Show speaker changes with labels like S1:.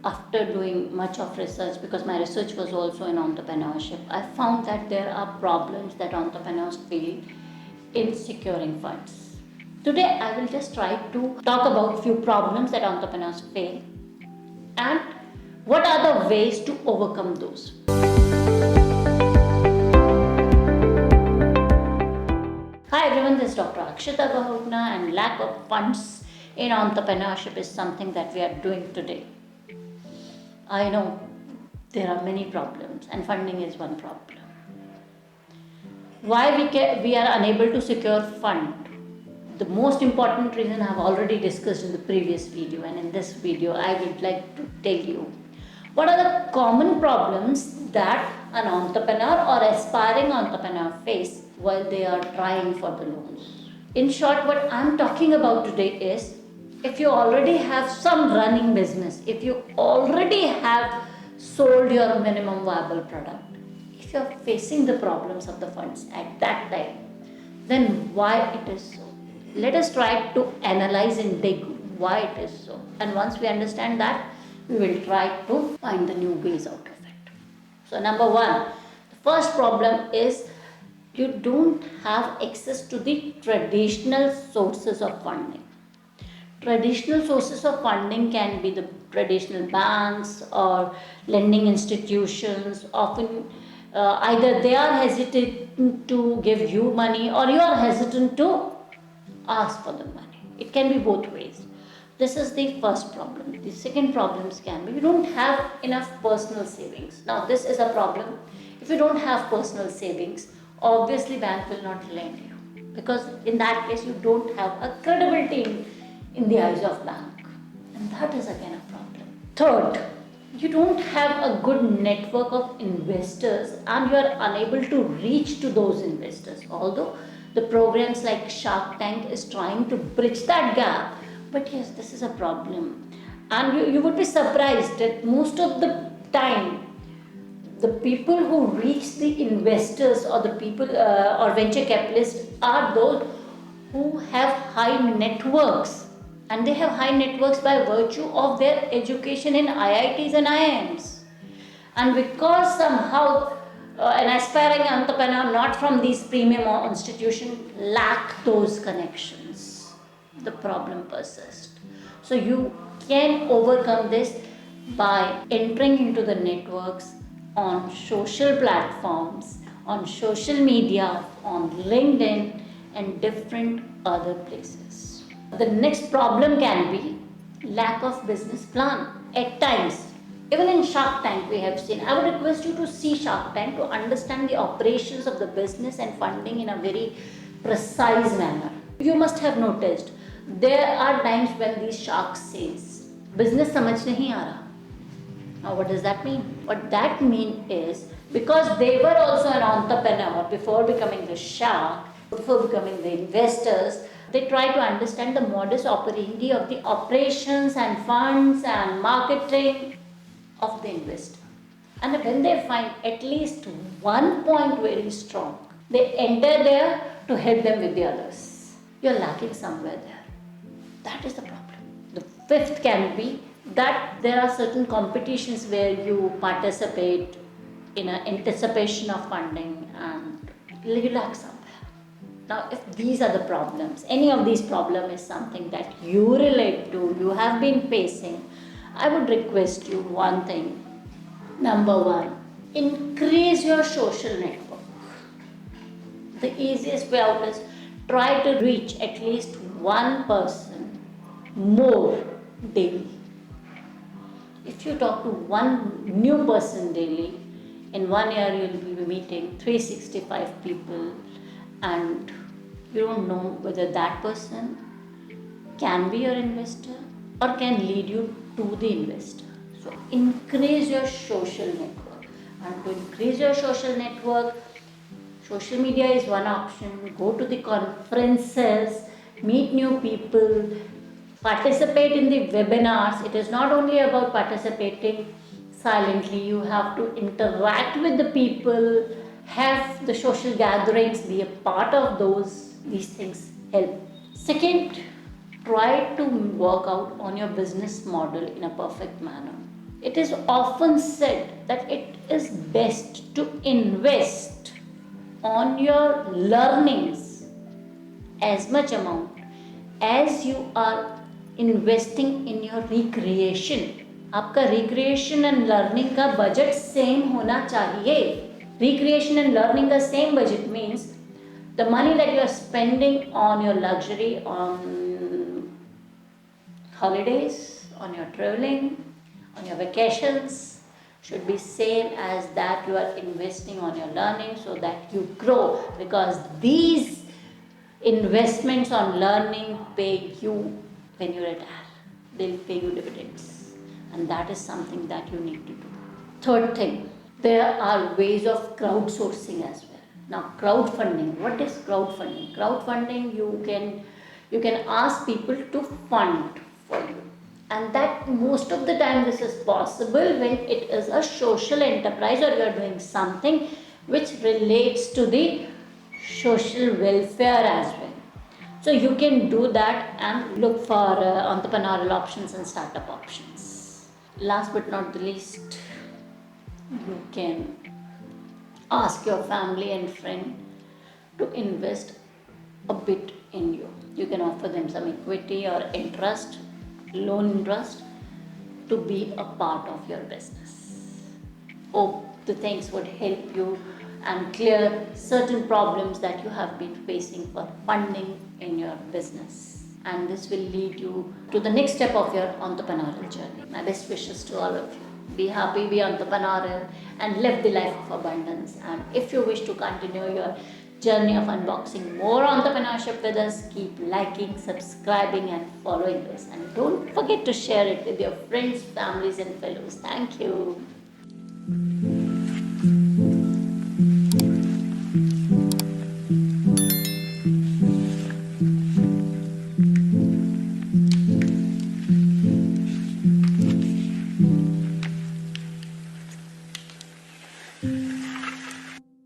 S1: after doing much of research, because my research was also in entrepreneurship, I found that there are problems that entrepreneurs feel in securing funds. Today, I will just try to talk about few problems that entrepreneurs face and what are the ways to overcome those. Hi everyone, this is Dr. Akshita Bahuguna, and lack of funds in entrepreneurship is something that we are doing today. I know there are many problems and funding is one problem. Why we are unable to secure fund? The most important reason I have already discussed in the previous video, and in this video I would like to tell you what are the common problems that an entrepreneur or aspiring entrepreneur face while they are trying for the loans. In short, what I am talking about today is, if you already have some running business, if you already have sold your minimum viable product, if you are facing the problems of the funds at that time, then why it is so? Let us try to analyze and dig why it is so. And once we understand that, we will try to find the new ways out of it. So number one, the first problem is you don't have access to the traditional sources of funding. Traditional sources of funding can be the traditional banks or lending institutions. Often either they are hesitant to give you money or you are hesitant to ask for the money. It can be both ways. This is the first problem. The second problems can be you don't have enough personal savings. Now this is a problem. If you don't have personal savings, obviously bank will not lend you, because in that case you don't have a credibility in the eyes of bank, and that is again a problem. Third, you don't have a good network of investors and you are unable to reach to those investors, although the programs like Shark Tank is trying to bridge that gap. But yes, this is a problem, and you would be surprised that most of the time the people who reach the investors or the people or venture capitalists are those who have high networks, and they have high networks by virtue of their education in IITs and IIMs. And because somehow an aspiring entrepreneur not from these premium institutions lack those connections, the problem persists. So you can overcome this by entering into the networks on social platforms, on social media, on LinkedIn and different other places. The next problem can be lack of business plan. At times, even in Shark Tank we have seen, I would request you to see Shark Tank to understand the operations of the business and funding in a very precise manner. You must have noticed, there are times when these sharks says, business समझ नहीं आ रहा. Now what does that mean? What that means is, because they were also an entrepreneur before becoming the shark, before becoming the investors, they try to understand the modus operandi of the operations and funds and marketing of the investor. And when they find at least one point very strong, they enter there to help them with the others. You're lacking somewhere there. That is the problem. The fifth can be that there are certain competitions where you participate in an anticipation of funding and you lack somewhere. Now, if these are the problems, any of these problems is something that you relate to, you have been facing, I would request you one thing. Number one, increase your social network. The easiest way out is try to reach at least one person more daily. If you talk to one new person daily, in 1 year you will be meeting 365 people, and you don't know whether that person can be your investor or can lead you to the investor. So increase your social network, and to increase your social network, social media is one option. Go to the conferences, meet new people, participate in the webinars. It is not only about participating silently, you have to interact with the people, have the social gatherings, be a part of those. These things help. Second, try to work out on your business model in a perfect manner. It is often said that it is best to invest on your learnings as much amount as you are investing in your recreation. आपका recreation and learning का budget same होना चाहिए. Recreation and learning का same budget means the money that you are spending on your luxury, on holidays, on your traveling, on your vacations should be same as that you are investing on your learning so that you grow, because these investments on learning pay you when you retire. They'll pay you dividends, and that is something that you need to do. Third thing, there are ways of crowdsourcing as well. Now, crowdfunding. What is crowdfunding? Crowdfunding, you can ask people to fund for you, and that most of the time this is possible when it is a social enterprise or you are doing something which relates to the social welfare as well. So you can do that and look for entrepreneurial options and startup options. Last but not the least, you can ask your family and friend to invest a bit in you. You can offer them some equity or interest, loan interest, to be a part of your business. Hope the things would help you and clear certain problems that you have been facing for funding in your business. And this will lead you to the next step of your entrepreneurial journey. My best wishes to all of you. Be happy, be entrepreneurial, and live the life of abundance. And if you wish to continue your journey of unboxing more entrepreneurship with us, keep liking, subscribing, and following this. And don't forget to share it with your friends, families, and fellows. Thank you.